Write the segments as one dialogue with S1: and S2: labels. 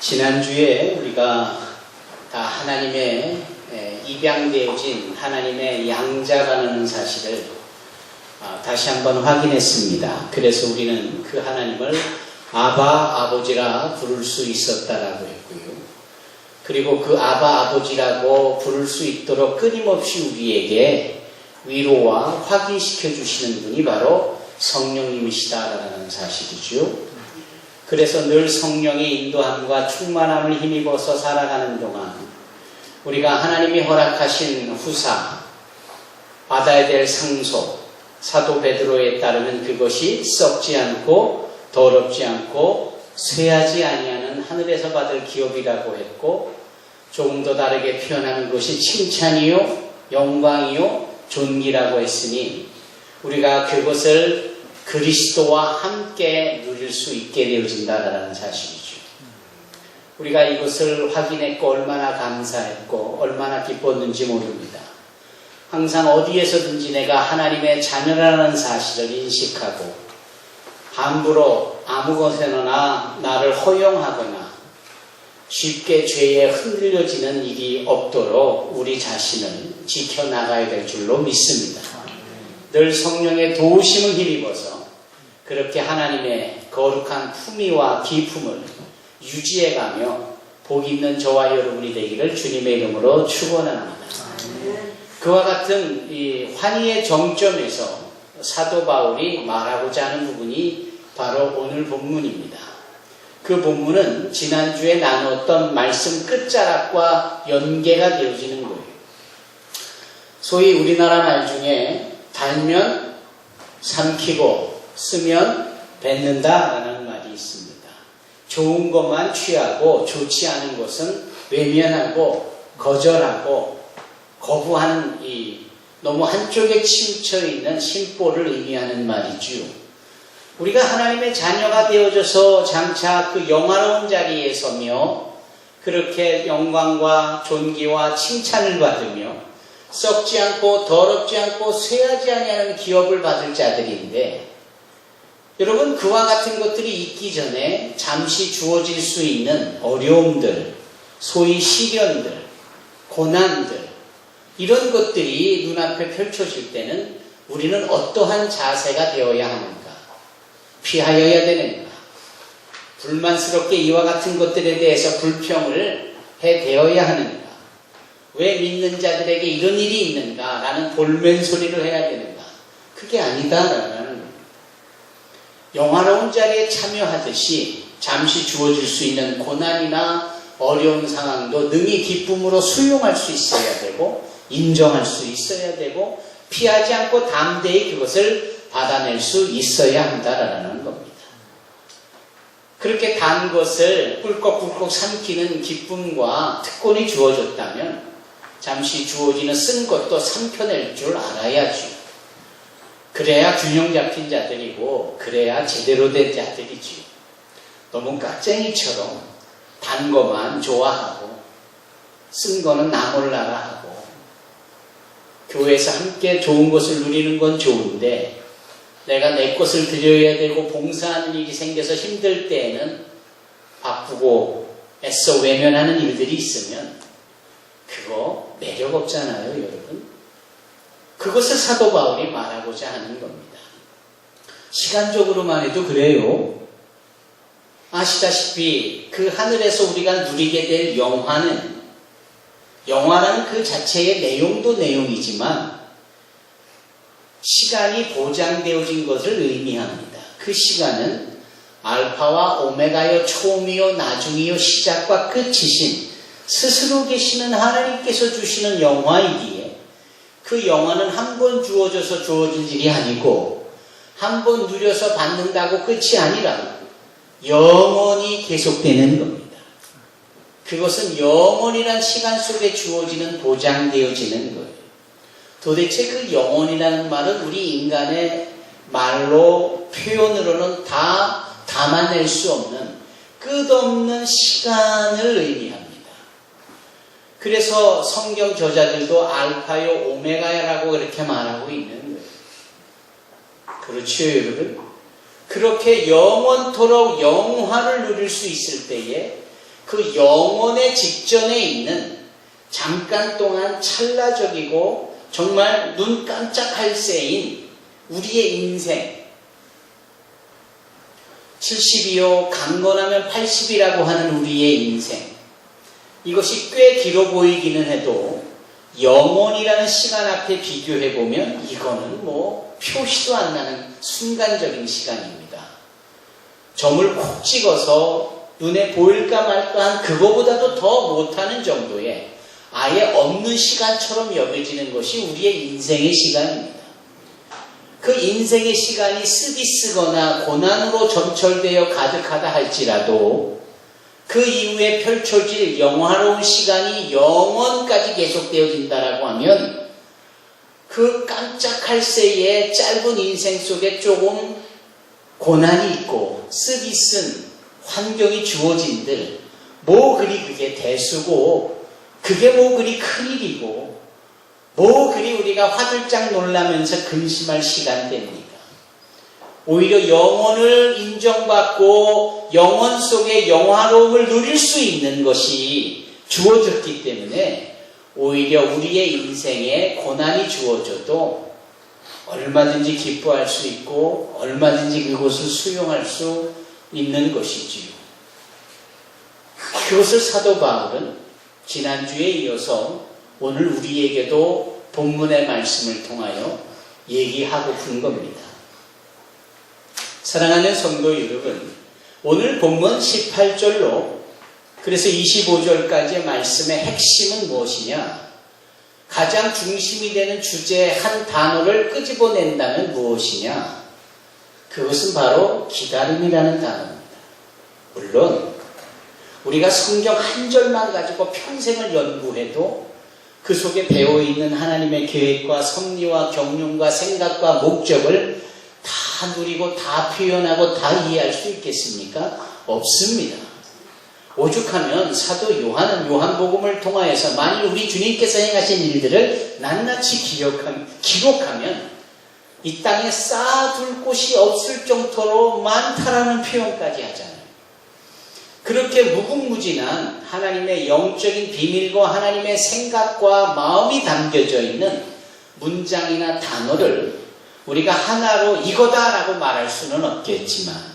S1: 지난주에 우리가 다 하나님의 입양되어진 하나님의 양자라는 사실을 다시 한번 확인했습니다. 그래서 우리는 그 하나님을 아바 아버지라 부를 수 있었다라고 했고요. 그리고 그 아바 아버지라고 부를 수 있도록 끊임없이 우리에게 위로와 확인시켜 주시는 분이 바로 성령님이시다라는 사실이죠. 그래서 늘 성령의 인도함과 충만함을 힘입어서 살아가는 동안 우리가 하나님이 허락하신 후사, 받아야 될 상속, 사도 베드로에 따르면 그것이 썩지 않고 더럽지 않고 쇠하지 아니하는 하늘에서 받을 기업이라고 했고, 조금 더 다르게 표현하는 것이 칭찬이요 영광이요 존귀라고 했으니 우리가 그것을 그리스도와 함께 누릴 수 있게 되어진다라는 사실이죠. 우리가 이것을 확인했고 얼마나 감사했고 얼마나 기뻤는지 모릅니다. 항상 어디에서든지 내가 하나님의 자녀라는 사실을 인식하고 함부로 아무 것에나 나를 허용하거나 쉽게 죄에 흔들려지는 일이 없도록 우리 자신을 지켜나가야 될 줄로 믿습니다. 늘 성령의 도우심을 힘입어서 그렇게 하나님의 거룩한 품위와 기품을 유지해가며 복 있는 저와 여러분이 되기를 주님의 이름으로 축원합니다. 그와 같은 이 환희의 정점에서 사도 바울이 말하고자 하는 부분이 바로 오늘 본문입니다. 그 본문은 지난주에 나눴던 말씀 끝자락과 연계가 되어지는 거예요. 소위 우리나라 말 중에 달면 삼키고 쓰면 뱉는다라는 말이 있습니다. 좋은 것만 취하고 좋지 않은 것은 외면하고 거절하고 거부하는 이 너무 한쪽에 치우쳐 있는 심보를 의미하는 말이죠. 우리가 하나님의 자녀가 되어져서 장차 그 영화로운 자리에 서며 그렇게 영광과 존귀와 칭찬을 받으며 썩지 않고 더럽지 않고 쇠하지 아니하는 기업을 받을 자들인데, 여러분 그와 같은 것들이 있기 전에 잠시 주어질 수 있는 어려움들, 소위 시련들, 고난들, 이런 것들이 눈앞에 펼쳐질 때는 우리는 어떠한 자세가 되어야 하는가? 피하여야 되는가? 불만스럽게 이와 같은 것들에 대해서 불평을 해대어야 하는가? 왜 믿는 자들에게 이런 일이 있는가? 라는 볼멘 소리를 해야 되는가? 그게 아니다라는 영화로운 자리에 참여하듯이 잠시 주어질 수 있는 고난이나 어려운 상황도 능히 기쁨으로 수용할 수 있어야 되고 인정할 수 있어야 되고 피하지 않고 담대히 그것을 받아낼 수 있어야 한다라는 겁니다. 그렇게 단 것을 꿀꺽꿀꺽 삼키는 기쁨과 특권이 주어졌다면 잠시 주어지는 쓴 것도 삼켜낼 줄 알아야죠. 그래야 균형 잡힌 자들이고 그래야 제대로 된 자들이지. 너무 깍쟁이처럼 단 것만 좋아하고 쓴 거는 나 몰라라 하고 교회에서 함께 좋은 것을 누리는 건 좋은데 내가 내 것을 드려야 되고 봉사하는 일이 생겨서 힘들 때에는 바쁘고 애써 외면하는 일들이 있으면 그거 매력 없잖아요, 여러분. 그것을 사도 바울이 말하고자 하는 겁니다. 시간적으로만 해도 그래요. 아시다시피 그 하늘에서 우리가 누리게 될 영화는, 영화라는 그 자체의 내용도 내용이지만 시간이 보장되어진 것을 의미합니다. 그 시간은 알파와 오메가요, 초음이요, 나중이요, 시작과 끝이신 스스로 계시는 하나님께서 주시는 영화이기에 그 영화는 한 번 주어져서 주어진 일이 아니고 한 번 누려서 받는다고 끝이 아니라 영원히 계속되는 겁니다. 그것은 영원이란 시간 속에 주어지는 보장되어지는 거예요. 도대체 그 영원이라는 말은 우리 인간의 말로 표현으로는 다 담아낼 수 없는 끝없는 시간을 의미합니다. 그래서 성경 저자들도 알파요 오메가야라고 그렇게 말하고 있는 거예요. 그렇죠, 여러분? 그렇게 영원토록 영화를 누릴 수 있을 때에 그 영원의 직전에 있는 잠깐 동안 찰나적이고 정말 눈 깜짝할 새인 우리의 인생, 70이요 강건하면 80이라고 하는 우리의 인생, 이것이 꽤 길어 보이기는 해도 영원이라는 시간 앞에 비교해보면 이거는 뭐 표시도 안 나는 순간적인 시간입니다. 점을 콕 찍어서 눈에 보일까 말까 한 그거보다도 더 못하는 정도의 아예 없는 시간처럼 여겨지는 것이 우리의 인생의 시간입니다. 그 인생의 시간이 쓰디쓰거나 고난으로 점철되어 가득하다 할지라도 그 이후에 펼쳐질 영화로운 시간이 영원까지 계속되어진다라고 하면 그 깜짝할 새의 짧은 인생 속에 조금 고난이 있고 쓰디쓴 환경이 주어진들 뭐 그리 그게 대수고 그게 뭐 그리 큰일이고 뭐 그리 우리가 화들짝 놀라면서 근심할 시간대입니까? 오히려 영혼을 인정받고 영혼 속의 영화로움을 누릴 수 있는 것이 주어졌기 때문에 오히려 우리의 인생에 고난이 주어져도 얼마든지 기뻐할 수 있고 얼마든지 그것을 수용할 수 있는 것이지요. 그것을 사도 바울은 지난주에 이어서 오늘 우리에게도 본문의 말씀을 통하여 얘기하고픈 겁니다. 사랑하는 성도 여러분, 오늘 본문 18절로 그래서 25절까지의 말씀의 핵심은 무엇이냐? 가장 중심이 되는 주제의 한 단어를 끄집어낸다면 무엇이냐? 그것은 바로 기다림이라는 단어입니다. 물론 우리가 성경 한 절만 가지고 평생을 연구해도 그 속에 배어있는 하나님의 계획과 섭리와 경륜과 생각과 목적을 다 누리고 다 표현하고 다 이해할 수 있겠습니까? 없습니다. 오죽하면 사도 요한은 요한복음을 통하여서 만일 우리 주님께서 행하신 일들을 낱낱이 기록하면 이 땅에 쌓아둘 곳이 없을 정도로 많다라는 표현까지 하잖아요. 그렇게 무궁무진한 하나님의 영적인 비밀과 하나님의 생각과 마음이 담겨져 있는 문장이나 단어를 우리가 하나로 이거다라고 말할 수는 없겠지만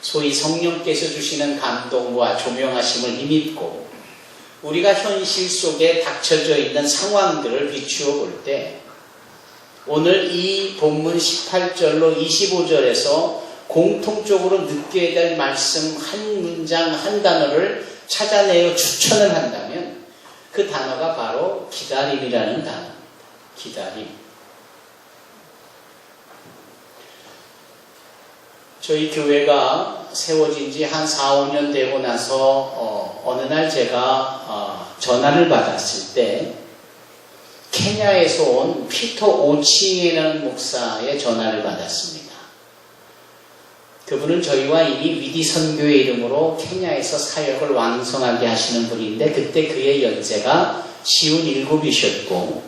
S1: 소위 성령께서 주시는 감동과 조명하심을 힘입고 우리가 현실 속에 닥쳐져 있는 상황들을 비추어 볼 때 오늘 이 본문 18절로 25절에서 공통적으로 느껴야 될 말씀 한 문장 한 단어를 찾아내어 추천을 한다면 그 단어가 바로 기다림이라는 단어입니다. 기다림. 저희 교회가 세워진 지 한 4, 5년 되고 나서 어느 날 제가 전화를 받았을 때 케냐에서 온 피터 오치에라는 목사의 전화를 받았습니다. 그분은 저희와 이미 위디 선교의 이름으로 케냐에서 사역을 왕성하게 하시는 분인데 그때 그의 연세가 57이셨고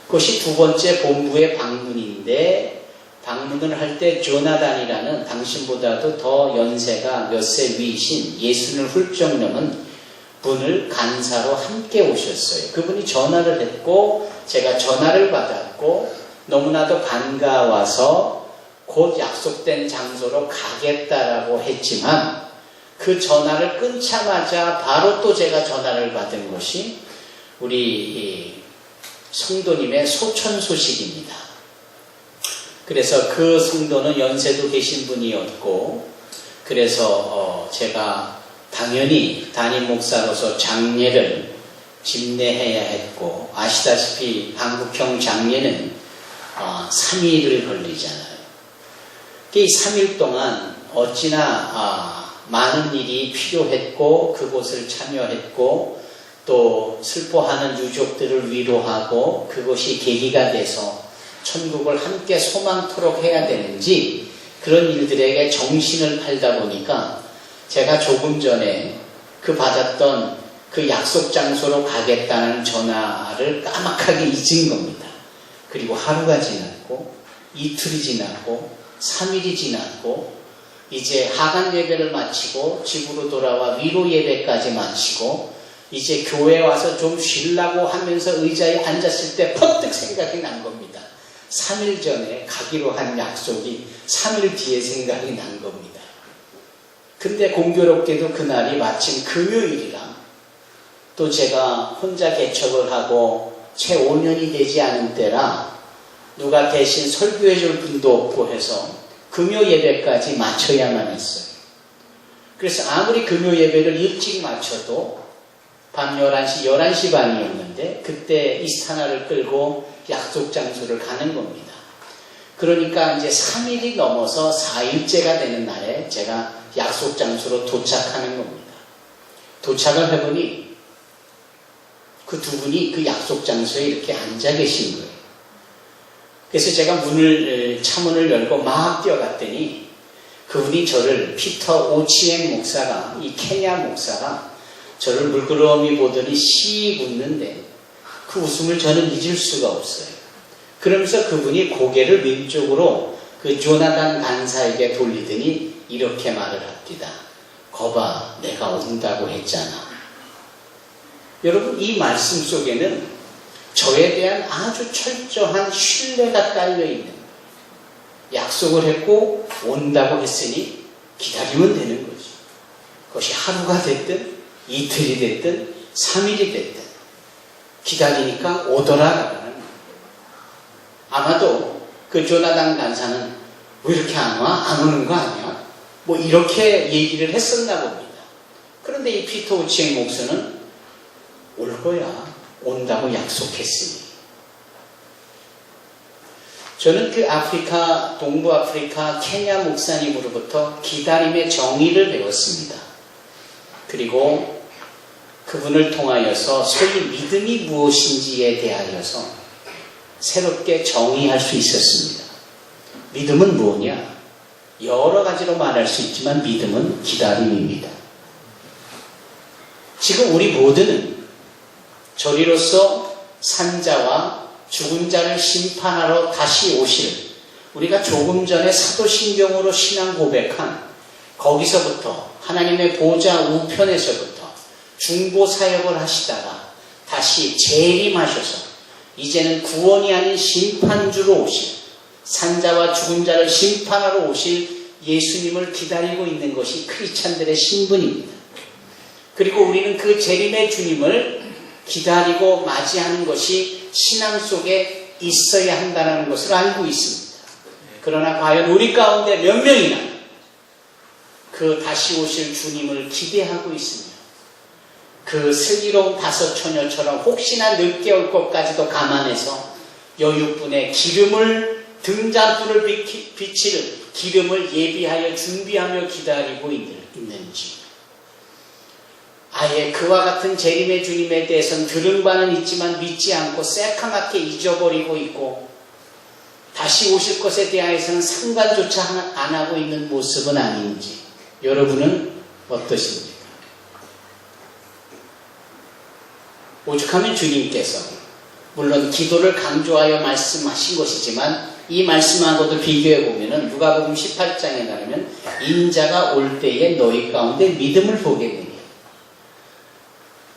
S1: 그것이 두 번째 본부의 방문인데 방문을 할 때 조나단이라는 당신보다도 더 연세가 몇 세 위이신 60을 훌쩍 넘은 분을 간사로 함께 오셨어요. 그분이 전화를 했고 제가 전화를 받았고 너무나도 반가워서 곧 약속된 장소로 가겠다라고 했지만 그 전화를 끊자마자 바로 또 제가 전화를 받은 것이 우리 성도님의 소천 소식입니다. 그래서 그 성도는 연세도 계신 분이었고 그래서 제가 당연히 담임 목사로서 장례를 집례해야 했고 아시다시피 한국형 장례는 3일을 걸리잖아요. 이 3일 동안 어찌나 많은 일이 필요했고 그곳을 참여했고 또 슬퍼하는 유족들을 위로하고 그것이 계기가 돼서 천국을 함께 소망토록 해야 되는지 그런 일들에게 정신을 팔다 보니까 제가 조금 전에 그 받았던 그 약속 장소로 가겠다는 전화를 까맣게 잊은 겁니다. 그리고 하루가 지났고 이틀이 지났고 3일이 지났고 이제 하간 예배를 마치고 집으로 돌아와 위로 예배까지 마치고 이제 교회 와서 좀 쉬려고 하면서 의자에 앉았을 때 퍼뜩 생각이 난 겁니다. 3일 전에 가기로 한 약속이 3일 뒤에 생각이 난 겁니다. 근데 공교롭게도 그날이 마침 금요일이라 또 제가 혼자 개척을 하고 채 5년이 되지 않은 때라 누가 대신 설교해 줄 분도 없고 해서 금요 예배까지 마쳐야만 했어요. 그래서 아무리 금요 예배를 일찍 마쳐도 밤 11시, 11시 반이었는데 그때 이스타나를 끌고 약속 장소를 가는 겁니다. 그러니까 이제 3일이 넘어서 4일째가 되는 날에 제가 약속 장소로 도착하는 겁니다. 도착을 해보니 그 두 분이 그 약속 장소에 이렇게 앉아 계신 거예요. 그래서 제가 차문을 열고 막 뛰어갔더니 그분이 저를 피터 오치엥 목사가, 이 케냐 목사가 저를 물끄러미 보더니 씩 웃는데 그 웃음을 저는 잊을 수가 없어요. 그러면서 그분이 고개를 왼쪽으로 그 조나단 간사에게 돌리더니 이렇게 말을 합니다. 거봐, 내가 온다고 했잖아. 여러분, 이 말씀 속에는 저에 대한 아주 철저한 신뢰가 깔려있는 거예요. 약속을 했고 온다고 했으니 기다리면 되는 거죠. 그것이 하루가 됐든 이틀이 됐든 3일이 됐든 기다리니까 오더라라는 거예요. 아마도 그 조나단 간사는 왜 이렇게 안 와? 안 오는 거 아니야? 뭐 이렇게 얘기를 했었나 봅니다. 그런데 이 피터 오치엥 목사는 올 거야. 온다고 약속했으니. 저는 그 동부 아프리카 케냐 목사님으로부터 기다림의 정의를 배웠습니다. 그리고 그분을 통하여서 소위 믿음이 무엇인지에 대하여서 새롭게 정의할 수 있었습니다. 믿음은 뭐냐? 여러 가지로 말할 수 있지만 믿음은 기다림입니다. 지금 우리 모두는 저리로서 산자와 죽은 자를 심판하러 다시 오실, 우리가 조금 전에 사도신경으로 신앙 고백한 거기서부터 하나님의 보좌 우편에서부터 중보 사역을 하시다가 다시 재림하셔서 이제는 구원이 아닌 심판주로 오실, 산자와 죽은 자를 심판하러 오실 예수님을 기다리고 있는 것이 크리스찬들의 신분입니다. 그리고 우리는 그 재림의 주님을 기다리고 맞이하는 것이 신앙 속에 있어야 한다는 것을 알고 있습니다. 그러나 과연 우리 가운데 몇 명이나 그 다시 오실 주님을 기대하고 있으며 그 슬기로운 다섯 처녀처럼 혹시나 늦게 올 것까지도 감안해서 여육분의 기름을 등잔불을 비치는 기름을 예비하여 준비하며 기다리고 있는지, 아예 그와 같은 재림의 주님에 대해서는 들은 바는 있지만 믿지 않고 새카맣게 잊어버리고 있고 다시 오실 것에 대해서는 상관조차 안 하고 있는 모습은 아닌지 여러분은 어떠십니까? 오죽하면 주님께서 물론 기도를 강조하여 말씀하신 것이지만 이 말씀하고도 비교해 보면 누가복음 18장에 따르면 인자가 올 때에 너희 가운데 믿음을 보게 되니,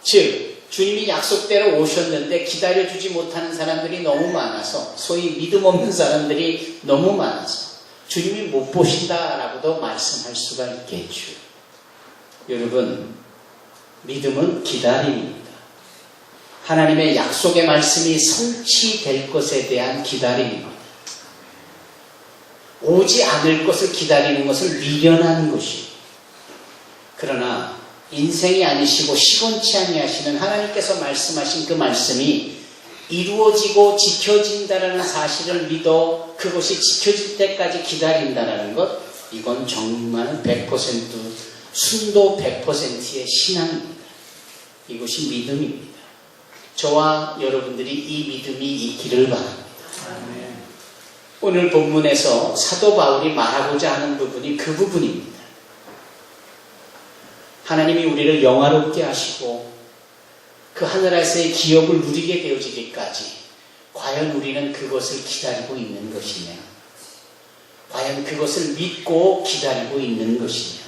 S1: 즉 주님이 약속대로 오셨는데 기다려주지 못하는 사람들이 너무 많아서, 소위 믿음 없는 사람들이 너무 많아서 주님이 못 보신다라고도 말씀할 수가 있겠죠. 여러분, 믿음은 기다림입니다. 하나님의 약속의 말씀이 성취될 것에 대한 기다림입니다. 오지 않을 것을 기다리는 것을 미련한 것이에요. 그러나 인생이 아니시고 시건치 아니하시는 하나님께서 말씀하신 그 말씀이 이루어지고 지켜진다라는 사실을 믿어 그것이 지켜질 때까지 기다린다라는 것, 이건 정말 100% 순도 100%의 신앙입니다. 이것이 믿음입니다. 저와 여러분들이 이 믿음이 있기를 바랍니다. 오늘 본문에서 사도 바울이 말하고자 하는 부분이 그 부분입니다. 하나님이 우리를 영화롭게 하시고 그 하늘에서의 기업을 누리게 되어지기까지 과연 우리는 그것을 기다리고 있는 것이냐? 과연 그것을 믿고 기다리고 있는 것이냐?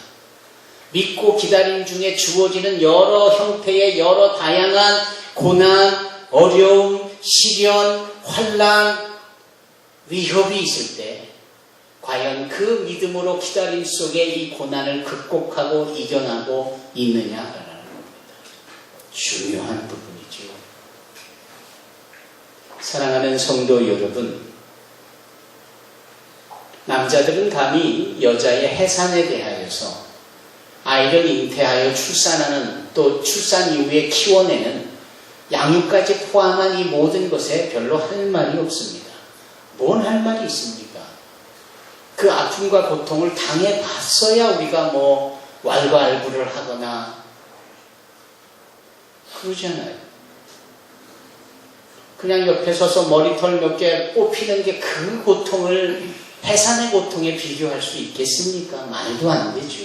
S1: 믿고 기다림 중에 주어지는 여러 형태의 여러 다양한 고난, 어려움, 시련, 환난, 위협이 있을 때 과연 그 믿음으로 기다림 속에 이 고난을 극복하고 이겨나고 있느냐라는 겁니다. 중요한 부분이죠. 사랑하는 성도 여러분, 남자들은 감히 여자의 해산에 대하여서 아이를 잉태하여 출산하는 또 출산 이후에 키워내는 양육까지 포함한 이 모든 것에 별로 할 말이 없습니다. 뭔 할 말이 있습니까? 그 아픔과 고통을 당해봤어야 우리가 왈가왈부를 하거나 그러잖아요. 그냥 옆에 서서 머리털 몇 개 뽑히는 게 그 고통을 해산의 고통에 비교할 수 있겠습니까? 말도 안 되죠.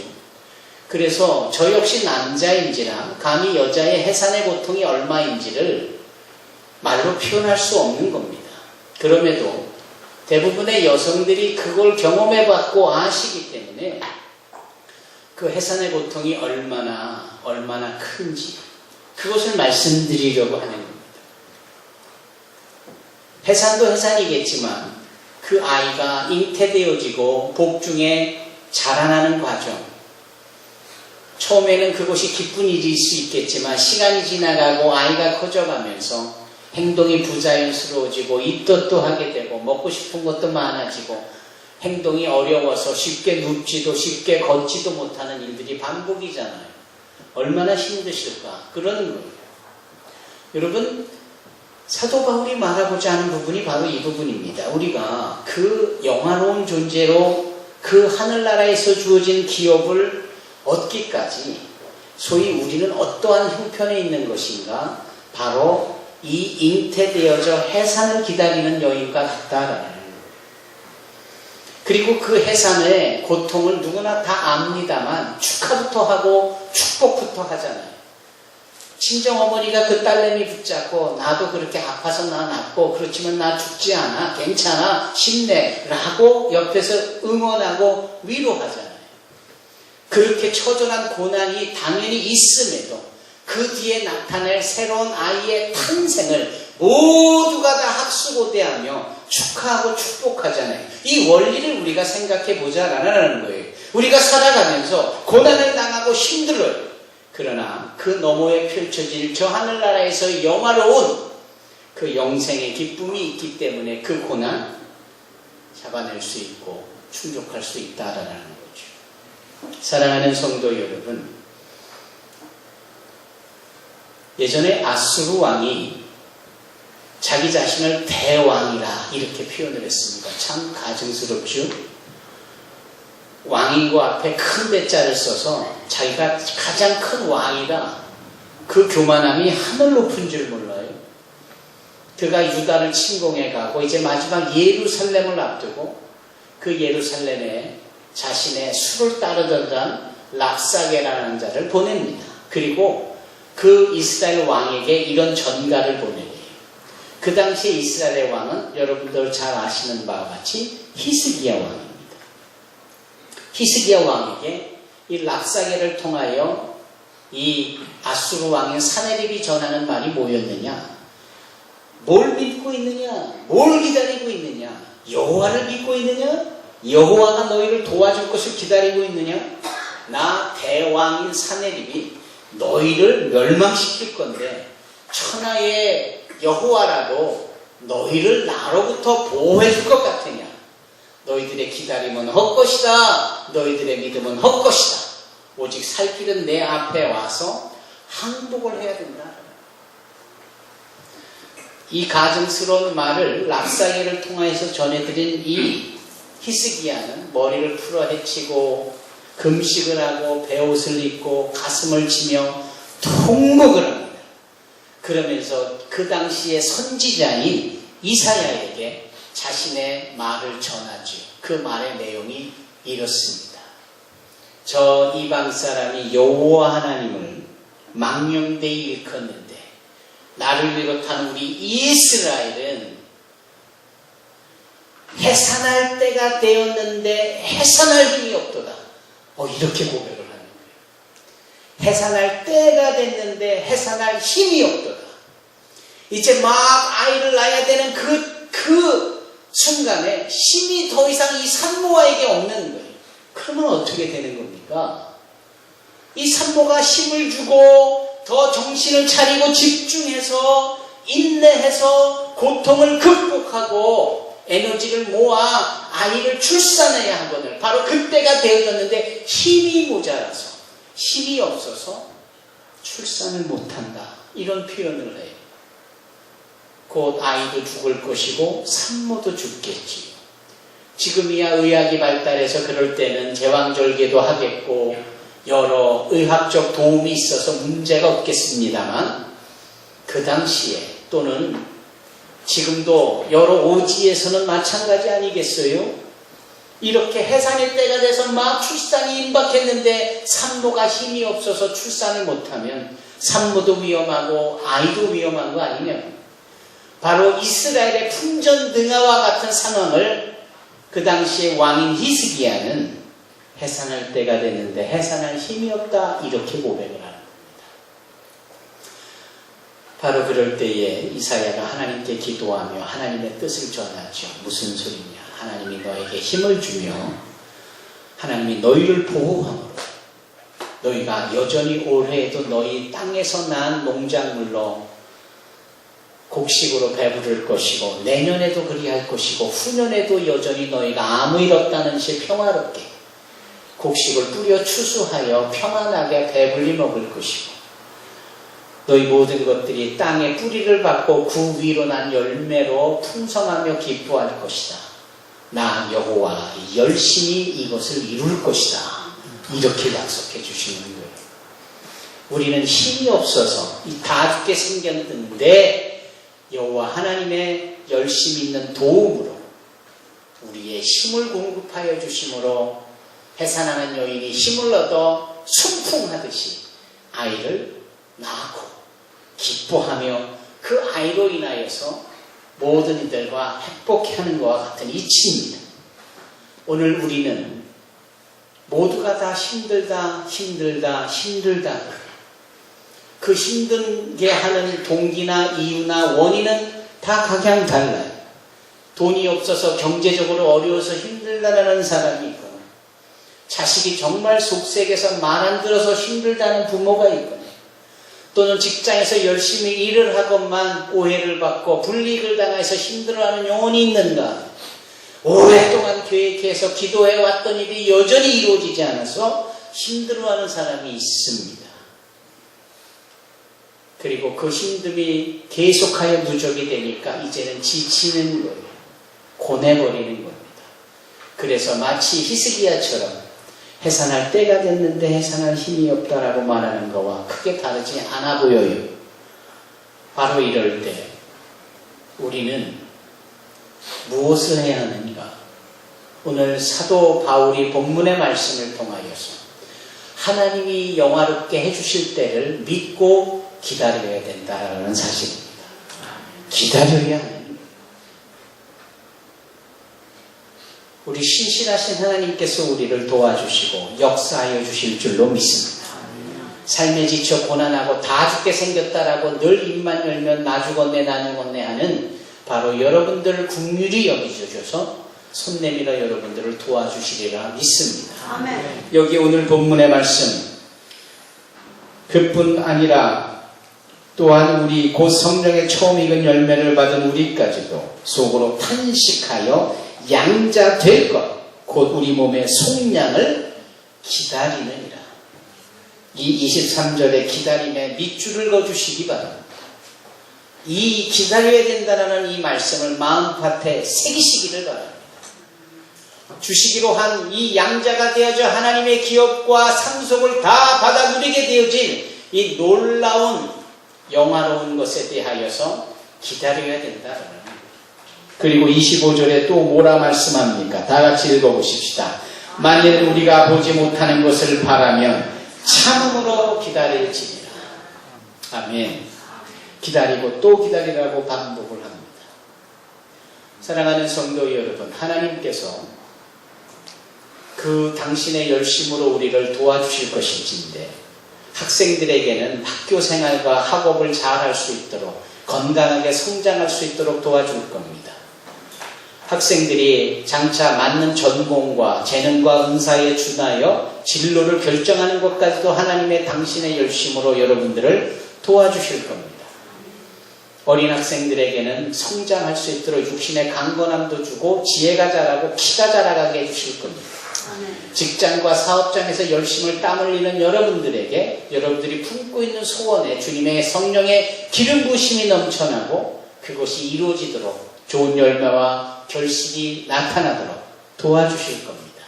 S1: 그래서 저 역시 남자인지라 감히 여자의 해산의 고통이 얼마인지를 말로 표현할 수 없는 겁니다. 그럼에도 대부분의 여성들이 그걸 경험해봤고 아시기 때문에 그 해산의 고통이 얼마나 큰지 그것을 말씀드리려고 하는 겁니다. 해산도 해산이겠지만 그 아이가 잉태되어지고 복중에 자라나는 과정, 처음에는 그것이 기쁜 일일 수 있겠지만 시간이 지나가고 아이가 커져가면서 행동이 부자연스러워지고 입덧도 하게 되고 먹고 싶은 것도 많아지고 행동이 어려워서 쉽게 눕지도 쉽게 걷지도 못하는 일들이 반복이잖아요. 얼마나 힘드실까? 그러는 거예요. 여러분, 사도 바울이 말하고자 하는 부분이 바로 이 부분입니다. 우리가 그 영화로운 존재로 그 하늘나라에서 주어진 기업을 얻기까지 소위 우리는 어떠한 형편에 있는 것인가? 바로 이 잉태되어져 해산을 기다리는 여인과 같다라는 거예요. 그리고 그 해산의 고통을 누구나 다 압니다만 축하부터 하고 축복부터 하잖아요. 친정어머니가 그 딸내미 붙잡고 나도 그렇게 아파서 나 낫고 그렇지만 나 죽지 않아 괜찮아 힘내 라고 옆에서 응원하고 위로하잖아요. 그렇게 처절한 고난이 당연히 있음에도 그 뒤에 나타날 새로운 아이의 탄생을 모두가 다 학수고대하며 축하하고 축복하잖아요. 이 원리를 우리가 생각해 보자라는 거예요. 우리가 살아가면서 고난을 당하고 힘들어요. 그러나 그 너머에 펼쳐질 저 하늘나라에서 영화로운 그 영생의 기쁨이 있기 때문에 그 고난 잡아낼 수 있고 충족할 수 있다라는 거죠. 사랑하는 성도 여러분, 예전에 아수르 왕이 자기 자신을 대왕이라 이렇게 표현을 했습니다. 참 가증스럽죠? 왕인 거 앞에 큰 대자를 써서 자기가 가장 큰 왕이다. 그 교만함이 하늘 높은 줄 몰라요. 그가 유다를 침공해 가고 이제 마지막 예루살렘을 앞두고 그 예루살렘에 자신의 수를 따르던 랍사게라는 자를 보냅니다. 그리고 그 이스라엘 왕에게 이런 전가를 보내요. 그 당시에 이스라엘의 왕은 여러분들 잘 아시는 바와 같이 히스기야 왕입니다. 히스기야 왕에게 이 랍사게를 통하여 이 아수르 왕인 사네립이 전하는 말이 뭐였느냐? 뭘 믿고 있느냐? 뭘 기다리고 있느냐? 여호와를 믿고 있느냐? 여호와가 너희를 도와줄 것을 기다리고 있느냐? 나 대왕인 사네립이 너희를 멸망시킬 건데 천하의 여호와라도 너희를 나로부터 보호해 줄 것 같으냐? 너희들의 기다림은 헛것이다. 너희들의 믿음은 헛것이다. 오직 살 길은 내 앞에 와서 항복을 해야 된다. 이 가증스러운 말을 랍사게를 통해서 전해드린 이 히스기야는 머리를 풀어 헤치고 금식을 하고 베옷을 입고 가슴을 치며 통곡을 합니다. 그러면서 그 당시의 선지자인 이사야에게 자신의 말을 전하죠. 그 말의 내용이 이렇습니다. 저 이방 사람이 여호와 하나님을 망령되이 일컫는데 나를 비롯한 우리 이스라엘은 해산할 때가 되었는데 해산할 힘이 없도다. 이렇게 고백을 하는 거예요. 해산할 때가 됐는데 해산할 힘이 없도다. 이제 막 아이를 낳아야 되는 그 순간에 힘이 더 이상 이 산모에게 없는 거예요. 그러면 어떻게 되는 겁니까? 이 산모가 힘을 주고 더 정신을 차리고 집중해서 인내해서 고통을 극복하고 에너지를 모아 아이를 출산해야 하거든요. 바로 그때가 되어졌는데 힘이 모자라서 힘이 없어서 출산을 못한다. 이런 표현을 해요. 곧 아이도 죽을 것이고 산모도 죽겠지요. 지금이야 의학이 발달해서 그럴 때는 제왕절개도 하겠고 여러 의학적 도움이 있어서 문제가 없겠습니다만 그 당시에 또는 지금도 여러 오지에서는 마찬가지 아니겠어요? 이렇게 해산의 때가 돼서 막 출산이 임박했는데 산모가 힘이 없어서 출산을 못하면 산모도 위험하고 아이도 위험한 거 아니냐? 바로 이스라엘의 풍전등화와 같은 상황을 그 당시에 왕인 히스기야는 해산할 때가 됐는데 해산할 힘이 없다 이렇게 고백을 하는 겁니다. 바로 그럴 때에 이사야가 하나님께 기도하며 하나님의 뜻을 전하죠. 무슨 소리냐? 하나님이 너에게 힘을 주며 하나님이 너희를 보호함으로 너희가 여전히 올해에도 너희 땅에서 난 농작물로 곡식으로 배부를 것이고 내년에도 그리할 것이고 후년에도 여전히 너희가 아무 일 없다는 시 평화롭게 곡식을 뿌려 추수하여 평안하게 배불리 먹을 것이고 너희 모든 것들이 땅에 뿌리를 받고 그 위로 난 열매로 풍성하며 기뻐할 것이다. 나 여호와 열심히 이것을 이룰 것이다. 이렇게 약속해 주시는 거예요. 우리는 힘이 없어서 다 죽게 생겼는데 여호와 하나님의 열심히 있는 도움으로 우리의 힘을 공급하여 주심으로 해산하는 여인이 힘을 얻어 순풍하듯이 아이를 낳고 기뻐하며 그 아이로 인하여서 모든 이들과 행복해하는 것과 같은 이치입니다. 오늘 우리는 모두가 다 힘들다 그 힘들게 하는 동기나 이유나 원인은 다 각양 달라요. 돈이 없어서 경제적으로 어려워서 힘들다는 사람이 있고 자식이 정말 속색에서 말 안 들어서 힘들다는 부모가 있거나 또는 직장에서 열심히 일을 하건만 오해를 받고 불이익을 당해서 힘들어하는 영혼이 있는가? 오랫동안 계획해서 기도해 왔던 일이 여전히 이루어지지 않아서 힘들어하는 사람이 있습니다. 그리고 그 힘듦이 계속하여 누적이 되니까 이제는 지치는 거예요. 고뇌버리는 겁니다. 그래서 마치 히스기야처럼 해산할 때가 됐는데 해산할 힘이 없다라고 말하는 것과 크게 다르지 않아 보여요. 바로 이럴 때 우리는 무엇을 해야 하는가? 오늘 사도 바울이 본문의 말씀을 통하여서 하나님이 영화롭게 해주실 때를 믿고 기다려야 된다는 사실입니다. 기다려야 하는 우리 신실하신 하나님께서 우리를 도와주시고 역사하여 주실 줄로 믿습니다. 삶에 지쳐 고난하고 다 죽게 생겼다라고 늘 입만 열면 나 죽었네 나 죽었네 하는 바로 여러분들을 긍휼히 여기셔서 손 내밀어 여러분들을 도와주시리라 믿습니다.
S2: 아멘.
S1: 여기 오늘 본문의 말씀 그뿐 아니라 또한 우리 곧 성령의 처음 익은 열매를 받은 우리까지도 속으로 탄식하여 양자 될 것 곧 우리 몸의 속량을 기다리느니라. 이 23절의 기다림에 밑줄을 그어주시기 바랍니다. 이 기다려야 된다는 이 말씀을 마음밭에 새기시기를 바랍니다. 주시기로 한 이 양자가 되어져 하나님의 기업과 상속을 다 받아 누리게 되어진 이 놀라운 영화로운 것에 대하여서 기다려야 된다. 그리고 25절에 또 뭐라 말씀합니까? 다 같이 읽어보십시다. 만일 우리가 보지 못하는 것을 바라면 참음으로 기다릴지니라. 아멘. 기다리고 또 기다리라고 반복을 합니다. 사랑하는 성도 여러분, 하나님께서 그 당신의 열심으로 우리를 도와주실 것인지인데 학생들에게는 학교 생활과 학업을 잘할 수 있도록 건강하게 성장할 수 있도록 도와줄 겁니다. 학생들이 장차 맞는 전공과 재능과 은사에 준하여 진로를 결정하는 것까지도 하나님의 당신의 열심으로 여러분들을 도와주실 겁니다. 어린 학생들에게는 성장할 수 있도록 육신의 강건함도 주고 지혜가 자라고 키가 자라가게 해주실 겁니다. 직장과 사업장에서 열심을 땀 흘리는 여러분들에게 여러분들이 품고 있는 소원에 주님의 성령의 기름 부으심이 넘쳐나고 그것이 이루어지도록 좋은 열매와 결실이 나타나도록 도와주실 겁니다.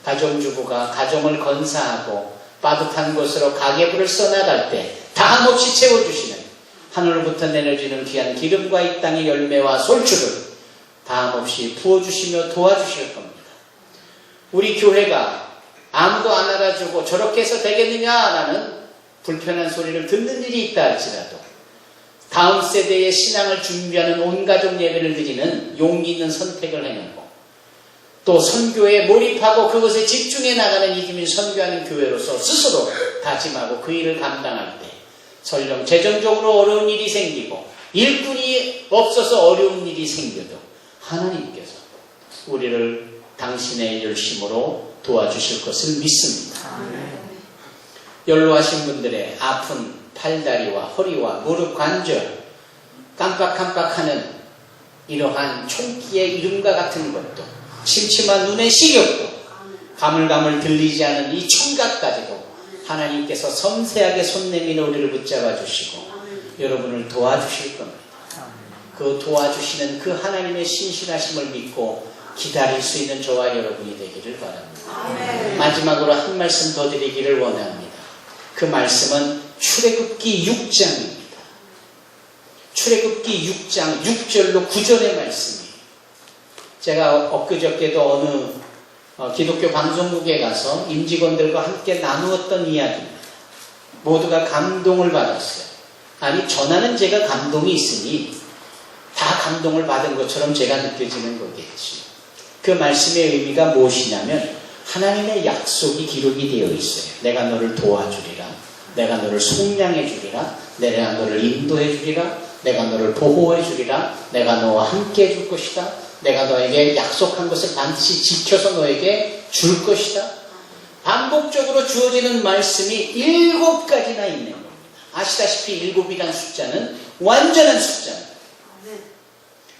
S1: 가정주부가 가정을 건사하고 빠듯한 곳으로 가계부를 써나갈 때 다함없이 채워주시는 하늘로부터 내려지는 귀한 기름과 이 땅의 열매와 솔주를 다함없이 부어주시며 도와주실 겁니다. 우리 교회가 아무도 안 알아주고 저렇게 해서 되겠느냐라는 불편한 소리를 듣는 일이 있다 할지라도 다음 세대의 신앙을 준비하는 온 가족 예배를 드리는 용기 있는 선택을 해내고 또 선교에 몰입하고 그것에 집중해 나가는 이기민 선교하는 교회로서 스스로 다짐하고 그 일을 감당할 때 설령 재정적으로 어려운 일이 생기고 일꾼이 없어서 어려운 일이 생겨도 하나님께서 우리를 당신의 열심으로 도와주실 것을 믿습니다. 연로하신 분들의 아픈 팔다리와 허리와 무릎 관절, 깜빡깜빡하는 이러한 총기의 이름과 같은 것도 침침한 눈의 시력도 가물가물 들리지 않은 이 청각까지도 하나님께서 섬세하게 손 내밀어 우리를 붙잡아 주시고 여러분을 도와주실 겁니다. 그 도와주시는 그 하나님의 신실하심을 믿고 기다릴 수 있는 저와 여러분이 되기를 바랍니다. 마지막으로 한 말씀 더 드리기를 원합니다. 그 말씀은 출애굽기 6장입니다. 출애굽기 6장 6절로 9절의 말씀이에요. 제가 엊그저께도 어느 기독교 방송국에 가서 임직원들과 함께 나누었던 이야기입니다. 모두가 감동을 받았어요. 아니 전하는 제가 감동이 있으니 다 감동을 받은 것처럼 제가 느껴지는 거겠지. 그 말씀의 의미가 무엇이냐면 하나님의 약속이 기록이 되어 있어요. 내가 너를 도와주리라. 내가 너를 속량해 주리라. 내가 너를 인도해 주리라. 내가 너를 보호해 주리라. 내가 너와 함께 해줄 것이다. 내가 너에게 약속한 것을 반드시 지켜서 너에게 줄 것이다. 반복적으로 주어지는 말씀이 7가지나 있는 겁니다. 아시다시피 7이라는 숫자는 완전한 숫자입니다.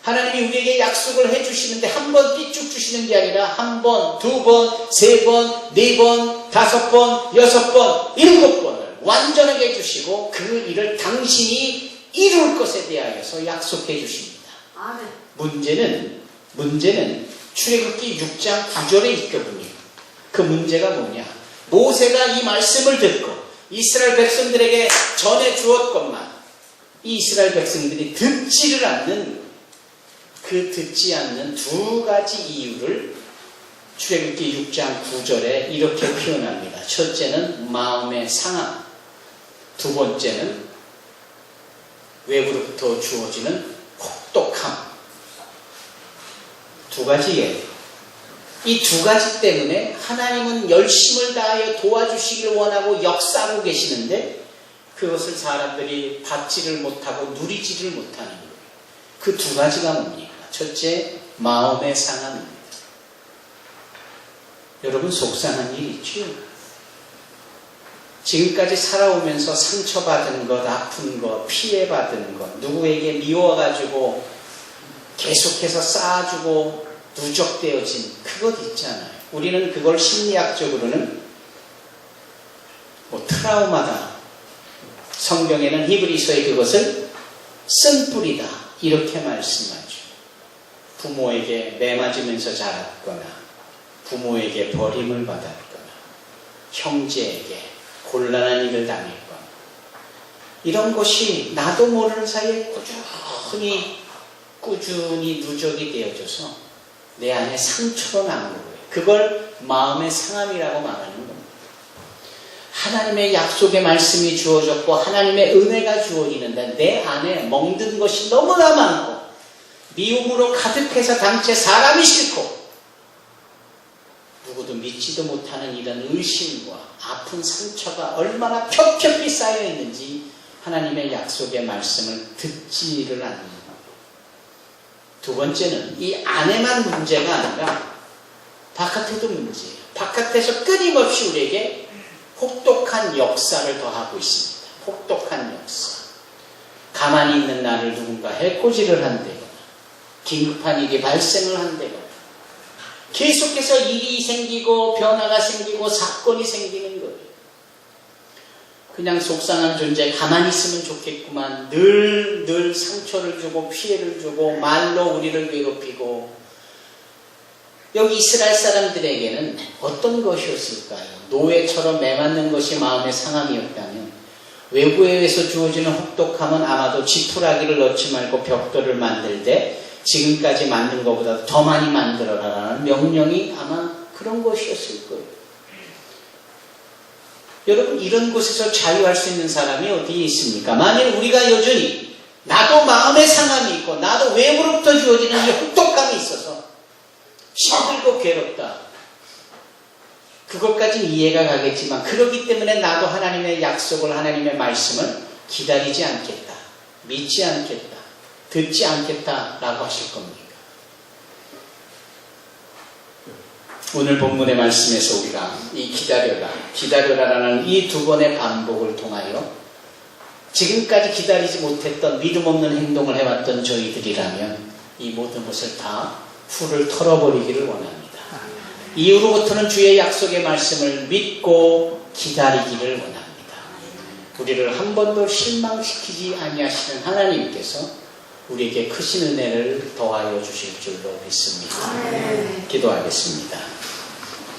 S1: 하나님이 우리에게 약속을 해주시는데 한 번 삐쭉 주시는 게 아니라 한 번, 2번, 3번, 4번, 5번, 6번, 7번을 완전하게 해주시고 그 일을 당신이 이룰 것에 대하여서 약속해 주십니다. 문제는 출애굽기 6장 9절에 있거든요. 그 문제가 뭐냐? 모세가 이 말씀을 듣고 이스라엘 백성들에게 전해 주었건만 이 이스라엘 백성들이 듣지 않는 2가지 이유를 출애굽기 6장 9절에 이렇게 표현합니다. 첫째는 마음의 상함, 두 번째는 외부로부터 주어지는 혹독함. 2가지예요. 이 2가지 때문에 하나님은 열심을 다하여 도와주시길 원하고 역사하고 계시는데 그것을 사람들이 받지를 못하고 누리지를 못하는 거예요. 그 2가지가 뭡니까? 첫째, 마음의 상함입니다. 여러분 속상한 일 있죠? 지금까지 살아오면서 상처받은 것, 아픈 것, 피해받은 것, 누구에게 미워가지고 계속해서 쌓아주고 누적되어진 그것 있잖아요. 우리는 그걸 심리학적으로는 트라우마다. 성경에는 히브리서에 그것을 쓴뿌리다 이렇게 말씀하죠. 부모에게 매맞으면서 자랐거나 부모에게 버림을 받았거나 형제에게 곤란한 일을 당했거나 이런 것이 나도 모르는 사이에 꾸준히 누적이 되어져서 내 안에 상처로 남는 거예요. 그걸 마음의 상함이라고 말하는 겁니다. 하나님의 약속의 말씀이 주어졌고 하나님의 은혜가 주어지는데 내 안에 멍든 것이 너무나 많고 미움으로 가득해서 당최 사람이 싫고 누구도 믿지도 못하는 이런 의심과 아픈 상처가 얼마나 겹겹이 쌓여 있는지 하나님의 약속의 말씀을 듣지를 않는. 두 번째는 이 안에만 문제가 아니라 바깥에도 문제예요. 바깥에서 끊임없이 우리에게 혹독한 역사를 더하고 있습니다. 혹독한 역사. 가만히 있는 나를 누군가 해코지를 한다거나 긴급한 일이 발생을 한다거나 계속해서 일이 생기고 변화가 생기고 사건이 생기는 거예요. 그냥 속상한 존재 가만히 있으면 좋겠구만. 늘 상처를 주고 피해를 주고 말로 우리를 괴롭히고. 여기 이스라엘 사람들에게는 어떤 것이었을까요? 노예처럼 매맞는 것이 마음의 상함이었다면 외부에 의해서 주어지는 혹독함은 아마도 지푸라기를 넣지 말고 벽돌을 만들되 지금까지 만든 것보다 더 많이 만들어라라는 명령이 아마 그런 것이었을 거예요. 여러분, 이런 곳에서 자유할 수 있는 사람이 어디에 있습니까? 만일 우리가 여전히 나도 마음의 상함이 있고 나도 외부로부터 주어지는 이 혹독함이 있어서 힘들고 괴롭다. 그것까지는 이해가 가겠지만 그렇기 때문에 나도 하나님의 약속을 하나님의 말씀을 기다리지 않겠다. 믿지 않겠다. 듣지 않겠다라고 하실 겁니까? 오늘 본문의 말씀에서 우리가 이 기다려라라는 이 두 번의 반복을 통하여 지금까지 기다리지 못했던 믿음 없는 행동을 해왔던 저희들이라면 이 모든 것을 다 풀을 털어버리기를 원합니다. 이후로부터는 주의 약속의 말씀을 믿고 기다리기를 원합니다. 우리를 한 번도 실망시키지 아니하시는 하나님께서 우리에게 크신 은혜를 더하여 주실 줄로 믿습니다. 기도하겠습니다.